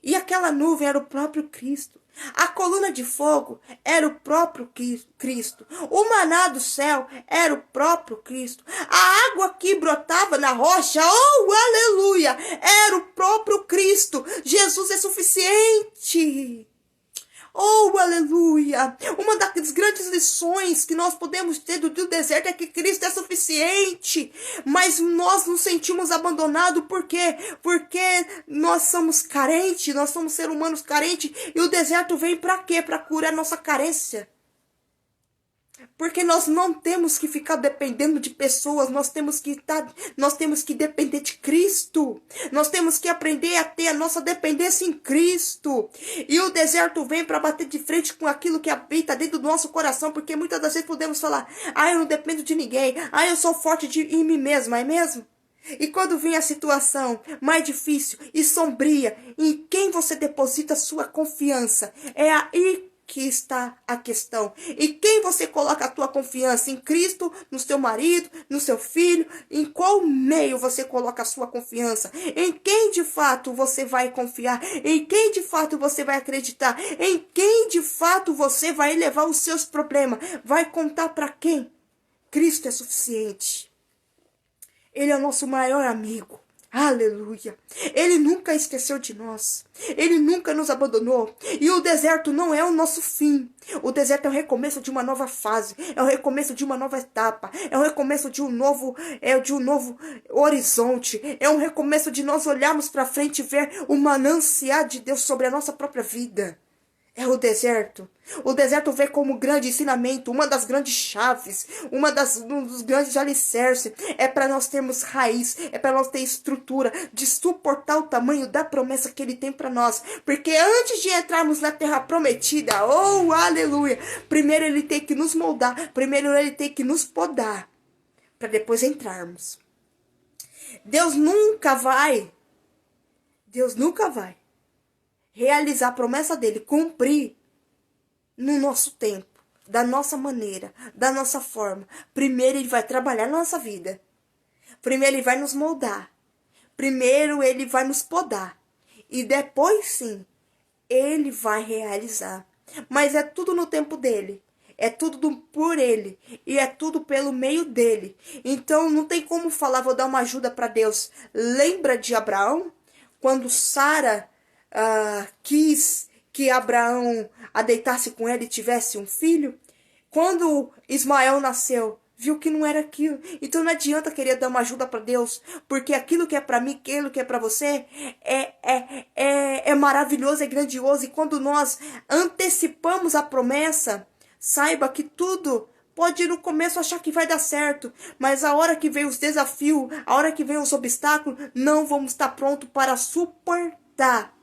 E aquela nuvem era o próprio Cristo. A coluna de fogo era o próprio Cristo. O maná do céu era o próprio Cristo. A água que brotava na rocha, oh, aleluia, era o próprio Cristo. Jesus é suficiente. Oh, aleluia! Uma das grandes lições que nós podemos ter do deserto é que Cristo é suficiente. Mas nós nos sentimos abandonados. Por quê? Porque nós somos carentes, nós somos seres humanos carentes. E o deserto vem para quê? Para curar nossa carência. Porque nós não temos que ficar dependendo de pessoas, nós temos que depender de Cristo. Nós temos que aprender a ter a nossa dependência em Cristo. E o deserto vem para bater de frente com aquilo que habita dentro do nosso coração, porque muitas das vezes podemos falar: "Ah, eu não dependo de ninguém. Ah, eu sou forte em mim mesmo", é mesmo? E quando vem a situação mais difícil e sombria, em quem você deposita sua confiança? É aí que está a questão. E quem você coloca a tua confiança? Em Cristo, no seu marido, no seu filho? Em qual meio você coloca a sua confiança? Em quem de fato você vai confiar? Em quem de fato você vai acreditar? Em quem de fato você vai levar os seus problemas? Vai contar para quem? Cristo é suficiente. Ele é o nosso maior amigo. Aleluia. Ele nunca esqueceu de nós. Ele nunca nos abandonou. E o deserto não é o nosso fim. O deserto é o recomeço de uma nova fase. É o recomeço de uma nova etapa. É o recomeço de um novo horizonte. É um recomeço de nós olharmos para frente e ver o manancial de Deus sobre a nossa própria vida. É o deserto. O deserto vem como grande ensinamento, uma das grandes chaves, um dos grandes alicerces. É para nós termos raiz, é para nós ter estrutura de suportar o tamanho da promessa que Ele tem para nós. Porque antes de entrarmos na terra prometida, oh, aleluia, primeiro Ele tem que nos moldar, primeiro Ele tem que nos podar, para depois entrarmos. Deus nunca vai realizar a promessa dele, cumprir no nosso tempo, da nossa maneira, da nossa forma. Primeiro Ele vai trabalhar na nossa vida. Primeiro Ele vai nos moldar. Primeiro Ele vai nos podar. E depois sim, Ele vai realizar. Mas é tudo no tempo dele. É tudo por Ele. E é tudo pelo meio dele. Então não tem como falar, vou dar uma ajuda para Deus. Lembra de Abraão? Quando Sara quis que Abraão deitasse com ela e tivesse um filho. Quando Ismael nasceu, viu que não era aquilo. Então não adianta querer dar uma ajuda para Deus, porque aquilo que é para mim, aquilo que é para você, é maravilhoso, é grandioso. E quando nós antecipamos a promessa, saiba que tudo pode no começo achar que vai dar certo, mas a hora que vem os desafios, a hora que vem os obstáculos, não vamos estar prontos para suportar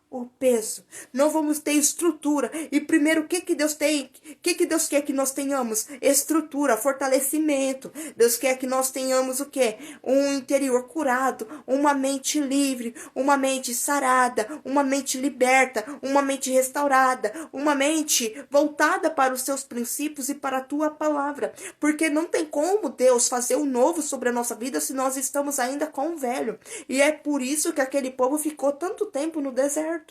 o peso. Não vamos ter estrutura. E primeiro, o que que Deus tem? O que que Deus quer que nós tenhamos? Estrutura, fortalecimento. Deus quer que nós tenhamos o quê? Um interior curado, uma mente livre, uma mente sarada, uma mente liberta, uma mente restaurada, uma mente voltada para os seus princípios e para a tua palavra. Porque não tem como Deus fazer o novo sobre a nossa vida se nós estamos ainda com o velho. E é por isso que aquele povo ficou tanto tempo no deserto.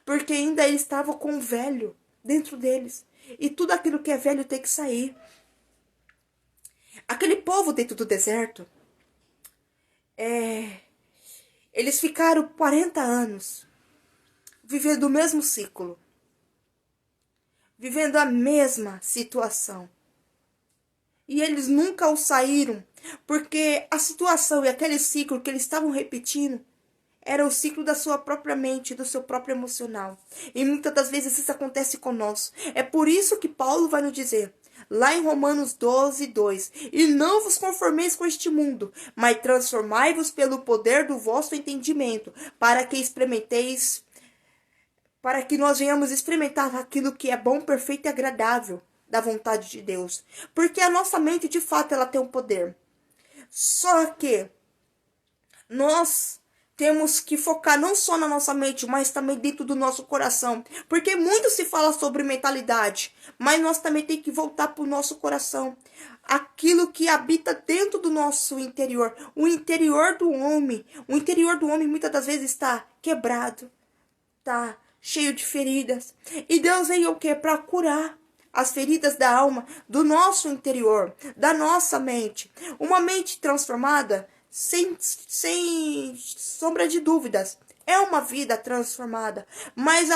Porque ainda eles estavam com o velho dentro deles. E tudo aquilo que é velho tem que sair. Aquele povo dentro do deserto, eles ficaram 40 anos vivendo o mesmo ciclo. Vivendo a mesma situação. E eles nunca o saíram. Porque a situação e aquele ciclo que eles estavam repetindo era o ciclo da sua própria mente, do seu próprio emocional. E muitas das vezes isso acontece conosco. É por isso que Paulo vai nos dizer, lá em Romanos 12, 2, e não vos conformeis com este mundo, mas transformai-vos pelo poder do vosso entendimento, para que experimenteis, para que nós venhamos experimentar aquilo que é bom, perfeito e agradável da vontade de Deus. Porque a nossa mente, de fato, ela tem um poder. Só que nós temos que focar não só na nossa mente, mas também dentro do nosso coração. Porque muito se fala sobre mentalidade, mas nós também temos que voltar para o nosso coração. Aquilo que habita dentro do nosso interior. O interior do homem. O interior do homem muitas das vezes está quebrado. Está cheio de feridas. E Deus veio o quê? Para curar as feridas da alma, do nosso interior, da nossa mente. Uma mente transformada, sem sombra de dúvidas, é uma vida transformada. Mas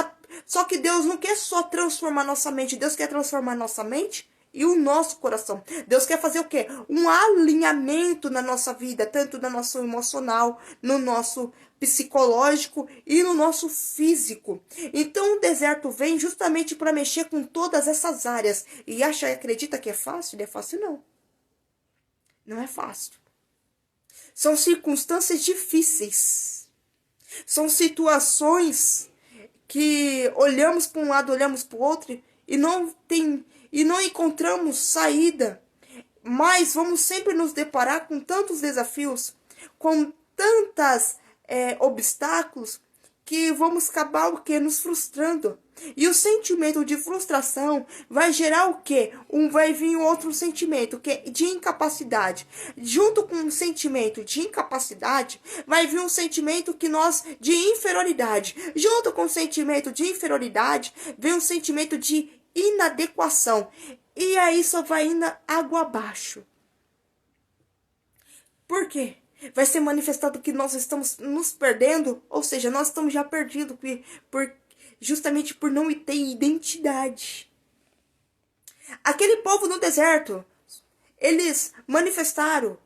só que Deus não quer só transformar nossa mente, Deus quer transformar nossa mente e o nosso coração. Deus quer fazer o quê? Um alinhamento na nossa vida, tanto no nosso emocional, no nosso psicológico e no nosso físico. Então o deserto vem justamente para mexer com todas essas áreas. E acredita que é fácil? Não é fácil não. Não é fácil. São circunstâncias difíceis. São situações que olhamos para um lado, olhamos para o outro e não encontramos saída. Mas vamos sempre nos deparar com tantos desafios, com tantas obstáculos, que vamos acabar o quê? Nos frustrando. E o sentimento de frustração vai gerar o quê? Vai vir outro sentimento, que é de incapacidade. Junto com um sentimento de incapacidade, vai vir um sentimento de inferioridade. Junto com o sentimento de inferioridade, vem um sentimento de inadequação. E aí só vai indo água abaixo. Por quê? Vai ser manifestado que nós estamos nos perdendo, ou seja, nós estamos já perdidos justamente por não ter identidade. Aquele povo no deserto, eles manifestaram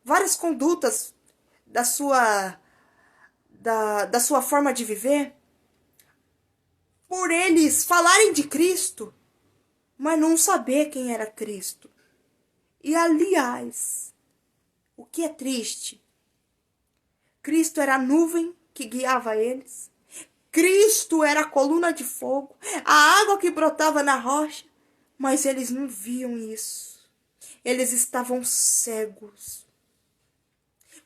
várias condutas da sua forma de viver, por eles falarem de Cristo, mas não saber quem era Cristo. E aliás, o que é triste, Cristo era a nuvem que guiava eles. Cristo era a coluna de fogo, a água que brotava na rocha. Mas eles não viam isso. Eles estavam cegos.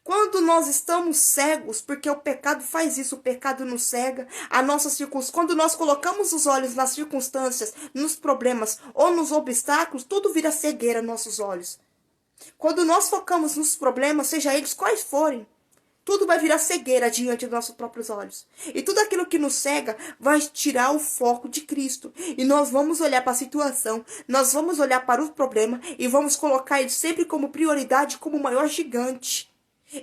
Quando nós estamos cegos, porque o pecado faz isso, o pecado nos cega, quando nós colocamos os olhos nas circunstâncias, nos problemas ou nos obstáculos, tudo vira cegueira nos nossos olhos. Quando nós focamos nos problemas, seja eles quais forem, tudo vai virar cegueira diante dos nossos próprios olhos. E tudo aquilo que nos cega vai tirar o foco de Cristo. E nós vamos olhar para a situação, nós vamos olhar para o problema e vamos colocar ele sempre como prioridade, como o maior gigante.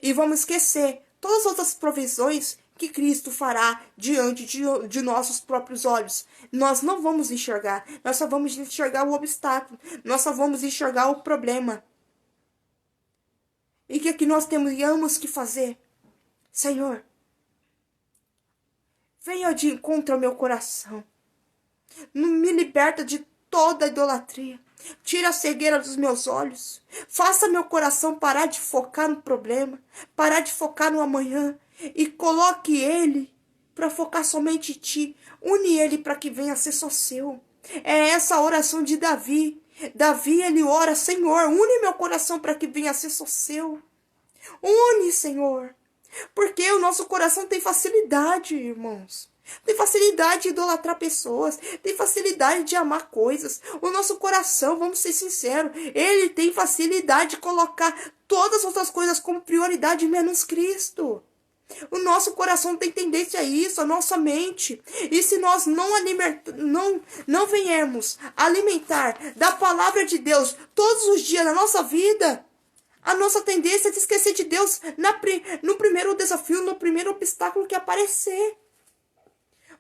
E vamos esquecer todas as outras provisões que Cristo fará diante de nossos próprios olhos. Nós não vamos enxergar, nós só vamos enxergar o obstáculo, nós só vamos enxergar o problema. E o que é que nós temos que fazer? Senhor, venha de encontro ao meu coração. Me liberta de toda idolatria. Tira a cegueira dos meus olhos. Faça meu coração parar de focar no problema, parar de focar no amanhã e coloque ele para focar somente em ti. Une ele para que venha a ser só seu. É essa a oração de Davi. Davi, ele ora: Senhor, une meu coração para que venha a ser só seu. Une, Senhor. Porque o nosso coração tem facilidade, irmãos. Tem facilidade de idolatrar pessoas. Tem facilidade de amar coisas. O nosso coração, vamos ser sinceros, ele tem facilidade de colocar todas as outras coisas como prioridade menos Cristo. O nosso coração tem tendência a isso, a nossa mente. E se nós não venhamos alimentar da palavra de Deus todos os dias na nossa vida, a nossa tendência é de esquecer de Deus no primeiro desafio, no primeiro obstáculo que aparecer.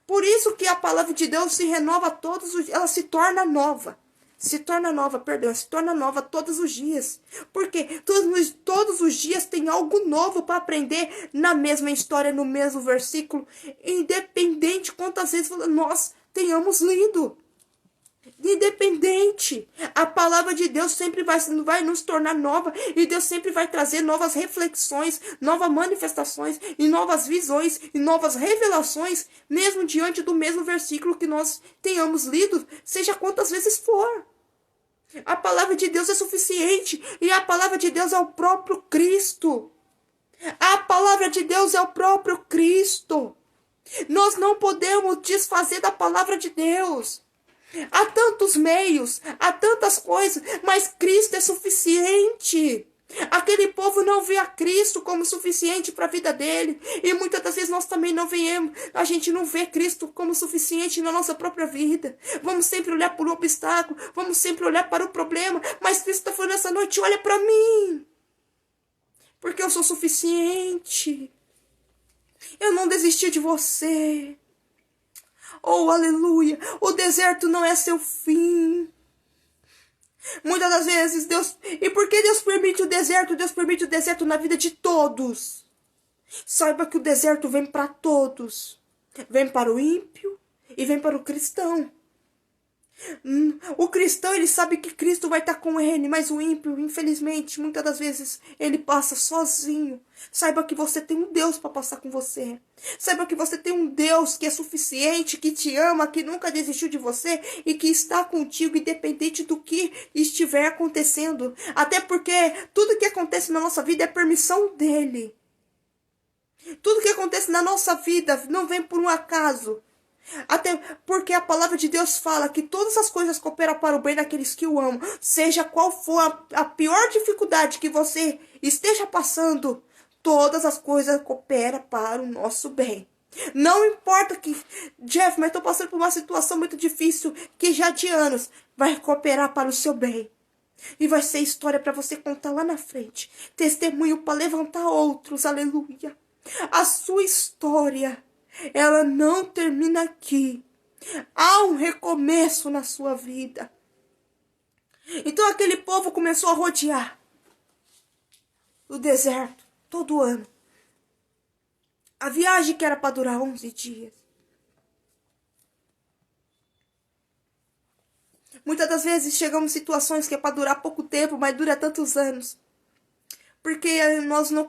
Por isso que a palavra de Deus se renova todos os dias, ela se torna nova. Se torna nova todos os dias. Porque todos os dias tem algo novo para aprender na mesma história, no mesmo versículo, independente quantas vezes nós tenhamos lido. Independente, a palavra de Deus sempre vai nos tornar nova, e Deus sempre vai trazer novas reflexões, novas manifestações e novas visões e novas revelações, mesmo diante do mesmo versículo que nós tenhamos lido, seja quantas vezes for. A palavra de Deus é suficiente, e a palavra de Deus é o próprio Cristo. A palavra de Deus é o próprio Cristo. Nós não podemos desfazer da palavra de Deus. Há tantos meios, há tantas coisas, mas Cristo é suficiente. Aquele povo não vê a Cristo como suficiente para a vida dele. E muitas das vezes nós também não vemos. A gente não vê Cristo como suficiente na nossa própria vida. Vamos sempre olhar para o obstáculo, vamos sempre olhar para o problema. Mas Cristo está falando essa noite: olha para mim, porque eu sou suficiente. Eu não desisti de você. Oh, aleluia! O deserto não é seu fim. Muitas das vezes Deus... E por que Deus permite o deserto? Deus permite o deserto na vida de todos. Saiba que o deserto vem para todos. Vem para o ímpio e vem para o cristão. O cristão, ele sabe que Cristo vai estar com ele, mas o ímpio, infelizmente, muitas das vezes, ele passa sozinho. Saiba que você tem um Deus para passar com você. Saiba que você tem um Deus que é suficiente, que te ama, que nunca desistiu de você e que está contigo, independente do que estiver acontecendo. Até porque tudo que acontece na nossa vida é permissão dele. Tudo que acontece na nossa vida não vem por um acaso. Até porque a palavra de Deus fala que todas as coisas cooperam para o bem daqueles que o amam. Seja qual for a pior dificuldade que você esteja passando, todas as coisas cooperam para o nosso bem. Não importa que, Jeff, mas estou passando por uma situação muito difícil, que já de anos vai cooperar para o seu bem. E vai ser história para você contar lá na frente. Testemunho para levantar outros, aleluia. A sua história, ela não termina aqui. Há um recomeço na sua vida. Então aquele povo começou a rodear o deserto todo ano. A viagem que era para durar 11 dias. Muitas das vezes chegamos em situações que é para durar pouco tempo, mas dura tantos anos. Porque nós não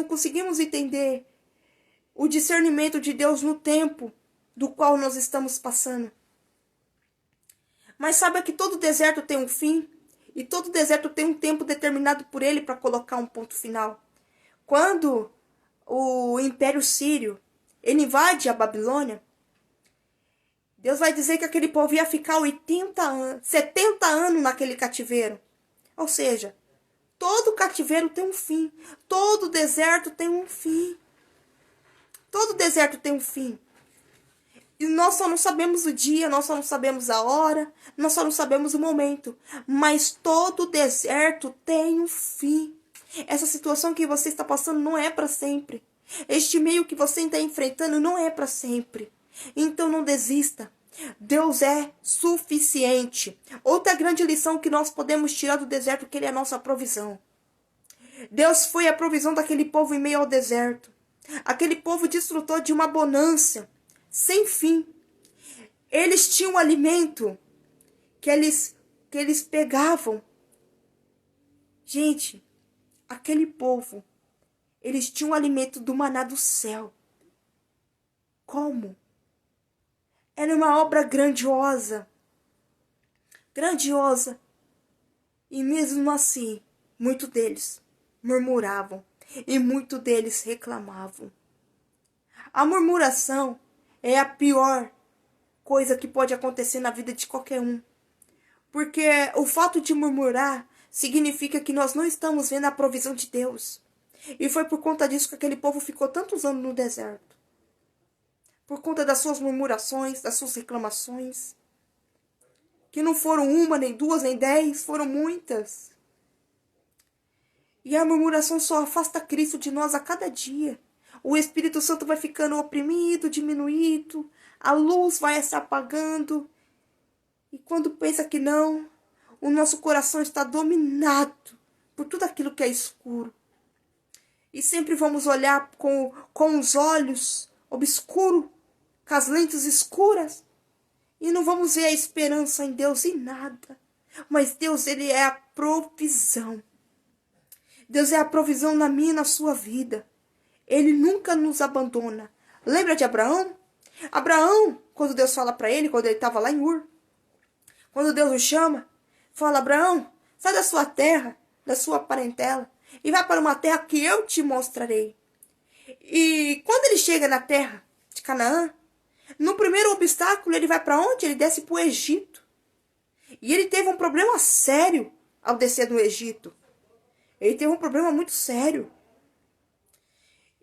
conseguimos entender o discernimento de Deus no tempo do qual nós estamos passando. Mas saiba que todo deserto tem um fim, e todo deserto tem um tempo determinado por ele para colocar um ponto final. Quando o Império Sírio ele invade a Babilônia, Deus vai dizer que aquele povo ia ficar 70 anos naquele cativeiro. Ou seja, todo cativeiro tem um fim, todo deserto tem um fim. Todo deserto tem um fim. E nós só não sabemos o dia, nós só não sabemos a hora, nós só não sabemos o momento. Mas todo deserto tem um fim. Essa situação que você está passando não é para sempre. Este meio que você está enfrentando não é para sempre. Então não desista. Deus é suficiente. Outra grande lição que nós podemos tirar do deserto é que ele é a nossa provisão. Deus foi a provisão daquele povo em meio ao deserto. Aquele povo desfrutou de uma bonança sem fim. Eles tinham um alimento que eles que eles pegavam. Gente, aquele povo, eles tinham o alimento do maná do céu. Como? Era uma obra grandiosa. Grandiosa. E mesmo assim, muitos deles murmuravam e muitos deles reclamavam. A murmuração é a pior coisa que pode acontecer na vida de qualquer um. Porque o fato de murmurar significa que nós não estamos vendo a provisão de Deus. E foi por conta disso que aquele povo ficou tantos anos no deserto. Por conta das suas murmurações, das suas reclamações. Que não foram uma, nem duas, nem 10, foram muitas. E a murmuração só afasta Cristo de nós a cada dia. O Espírito Santo vai ficando oprimido, diminuído. A luz vai se apagando. E quando pensa que não, o nosso coração está dominado por tudo aquilo que é escuro. E sempre vamos olhar com os olhos obscuros, com as lentes escuras. E não vamos ver a esperança em Deus em nada. Mas Deus, Ele é a provisão. Deus é a provisão na minha e na sua vida. Ele nunca nos abandona. Lembra de Abraão? Abraão, quando Deus fala para ele, quando ele estava lá em Ur. Quando Deus o chama, fala: Abraão, sai da sua terra, da sua parentela, e vai para uma terra que eu te mostrarei. E quando ele chega na terra de Canaã, no primeiro obstáculo, ele vai para onde? Ele desce para o Egito. E ele teve um problema sério ao descer do Egito. Ele teve um problema muito sério.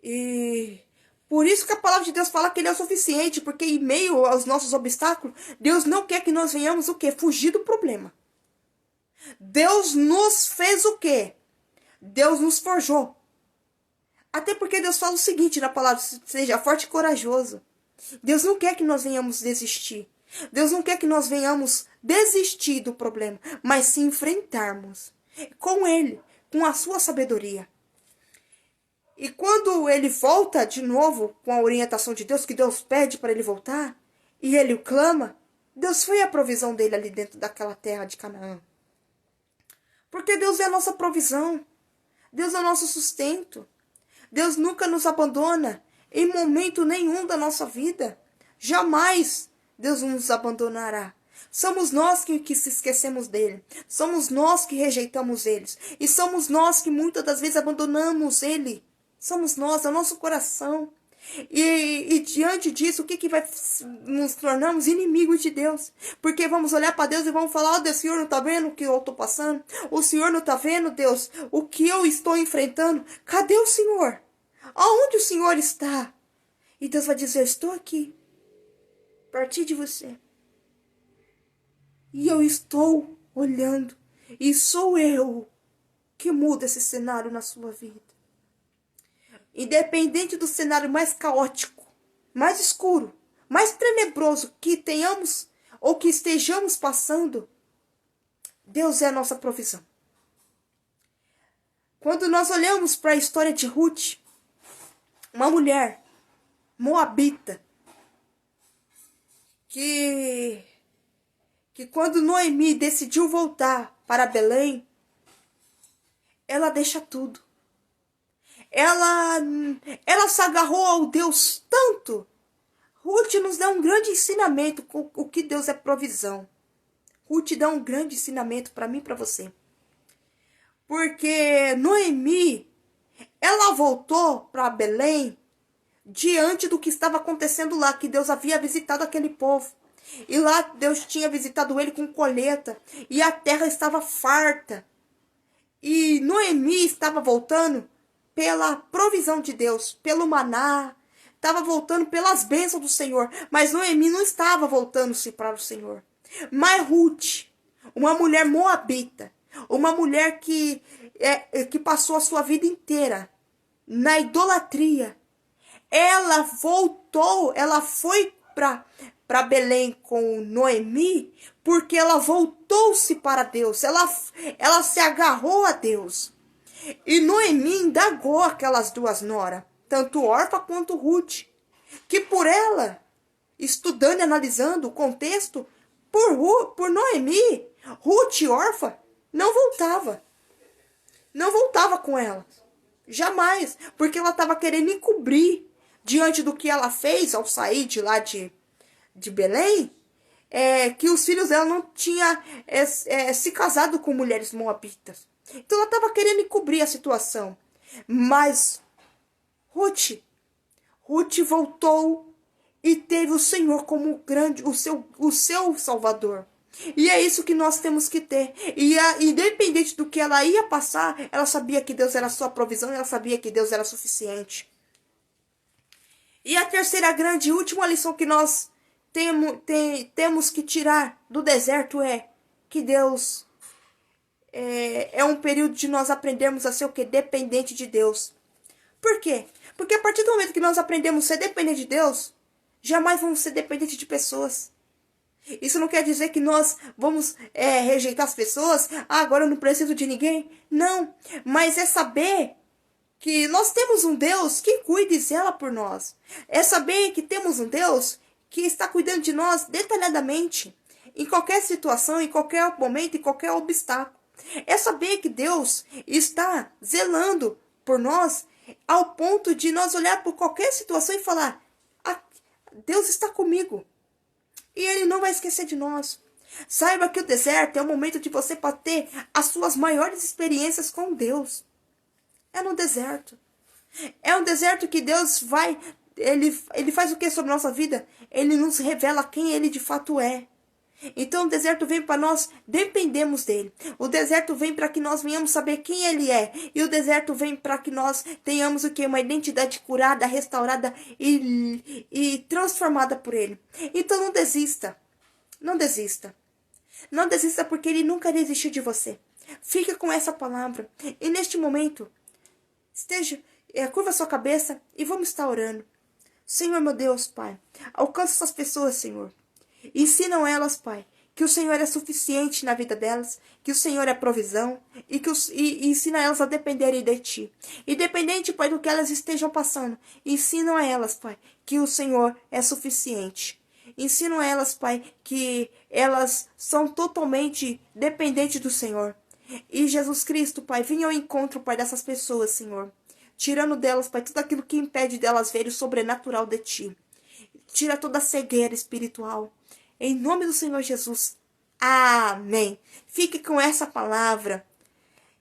E por isso que a palavra de Deus fala que ele é o suficiente. Porque em meio aos nossos obstáculos, Deus não quer que nós venhamos o quê? Fugir do problema. Deus nos fez o quê? Deus nos forjou. Até porque Deus fala o seguinte na palavra: seja forte e corajoso. Deus não quer que nós venhamos desistir. Deus não quer que nós venhamos desistir do problema, mas se enfrentarmos com Ele, com a sua sabedoria. E quando ele volta de novo com a orientação de Deus, que Deus pede para ele voltar, e ele o clama, Deus foi a provisão dele ali dentro daquela terra de Canaã. Porque Deus é a nossa provisão. Deus é o nosso sustento. Deus nunca nos abandona em momento nenhum da nossa vida. Jamais Deus nos abandonará. Somos nós que se esquecemos dele. Somos nós que rejeitamos ele. E somos nós que muitas das vezes abandonamos ele. Somos nós, é o nosso coração. E diante disso, o que vai nos tornamos inimigos de Deus? Porque vamos olhar para Deus e vamos falar: Deus, o Senhor não está vendo o que eu estou passando? O Senhor não está vendo, Deus, o que eu estou enfrentando? Cadê o Senhor? Aonde o Senhor está? E Deus vai dizer: eu estou aqui, a partir de você. E eu estou olhando. E sou eu que muda esse cenário na sua vida. Independente do cenário mais caótico, mais escuro, mais tenebroso que tenhamos ou que estejamos passando, Deus é a nossa provisão. Quando nós olhamos para a história de Ruth, uma mulher moabita, que quando Noemi decidiu voltar para Belém, ela deixa tudo. Ela se agarrou ao Deus tanto. Ruth nos dá um grande ensinamento com o que Deus é provisão. Ruth dá um grande ensinamento para mim e para você. Porque Noemi, ela voltou para Belém diante do que estava acontecendo lá, que Deus havia visitado aquele povo. E lá Deus tinha visitado ele com colheita. E a terra estava farta. E Noemi estava voltando pela provisão de Deus, pelo maná, estava voltando pelas bênçãos do Senhor, mas Noemi não estava voltando-se para o Senhor. Mas Ruth, uma mulher moabita, uma mulher que passou a sua vida inteira na idolatria, ela voltou, ela foi para Belém com Noemi, porque ela voltou-se para Deus, ela se agarrou a Deus. E Noemi indagou aquelas duas noras, tanto Orfa quanto Ruth, que por ela, estudando e analisando o contexto, por Noemi, Ruth, órfã, não voltava. Não voltava com ela. Jamais. Porque ela estava querendo encobrir, diante do que ela fez ao sair de lá de Belém, que os filhos dela não tinham se casado com mulheres moabitas. Então ela estava querendo encobrir a situação. Mas Ruth voltou e teve o Senhor como grande, o seu Salvador. E é isso que nós temos que ter. E independente do que ela ia passar, ela sabia que Deus era a sua provisão, ela sabia que Deus era suficiente. E a terceira grande e última lição que nós temos que tirar do deserto é que Deus é um período de nós aprendermos a ser o quê? Dependente de Deus. Por quê? Porque a partir do momento que nós aprendemos a ser dependente de Deus, jamais vamos ser dependentes de pessoas. Isso não quer dizer que nós vamos rejeitar as pessoas. Agora eu não preciso de ninguém. Não. Mas é saber que nós temos um Deus que cuida e zela por nós. É saber que temos um Deus que está cuidando de nós detalhadamente. Em qualquer situação, em qualquer momento, em qualquer obstáculo. É saber que Deus está zelando por nós ao ponto de nós olhar por qualquer situação e falar: Deus está comigo. E Ele não vai esquecer de nós. Saiba que o deserto é o momento de você ter as suas maiores experiências com Deus. É no deserto. É um deserto que Deus vai... Ele faz o que sobre a nossa vida? Ele nos revela quem Ele de fato é. Então o deserto vem para nós dependermos dele. O deserto vem para que nós venhamos saber quem ele é. E o deserto vem para que nós tenhamos o que? Uma identidade curada, restaurada e transformada por ele. Então não desista. Não desista. Não desista porque ele nunca desistiu de você. Fica com essa palavra. E neste momento, curva sua cabeça e vamos estar orando. Senhor meu Deus, Pai, alcança essas pessoas, Senhor. Ensinam elas, Pai, que o Senhor é suficiente na vida delas, que o Senhor é provisão e ensina elas a dependerem de Ti. Independente, Pai, do que elas estejam passando, ensinam a elas, Pai, que o Senhor é suficiente. Ensinam a elas, Pai, que elas são totalmente dependentes do Senhor. E Jesus Cristo, Pai, venha ao encontro, Pai, dessas pessoas, Senhor. Tirando delas, Pai, tudo aquilo que impede delas verem o sobrenatural de Ti. Tira toda a cegueira espiritual. Em nome do Senhor Jesus. Amém. Fique com essa palavra.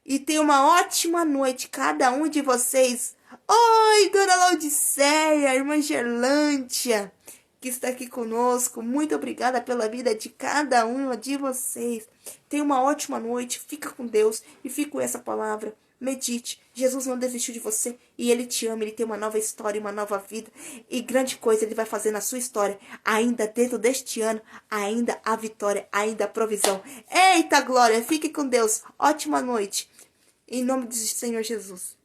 E tenha uma ótima noite, cada um de vocês. Oi, Dona Laodiceia, Irmã Gerlândia, que está aqui conosco. Muito obrigada pela vida de cada uma de vocês. Tenha uma ótima noite. Fica com Deus e fique com essa palavra. Medite. Jesus não desistiu de você e Ele te ama. Ele tem uma nova história, uma nova vida. E grande coisa Ele vai fazer na sua história. Ainda dentro deste ano, ainda a vitória, ainda a provisão. Eita glória, fique com Deus. Ótima noite. Em nome do Senhor Jesus.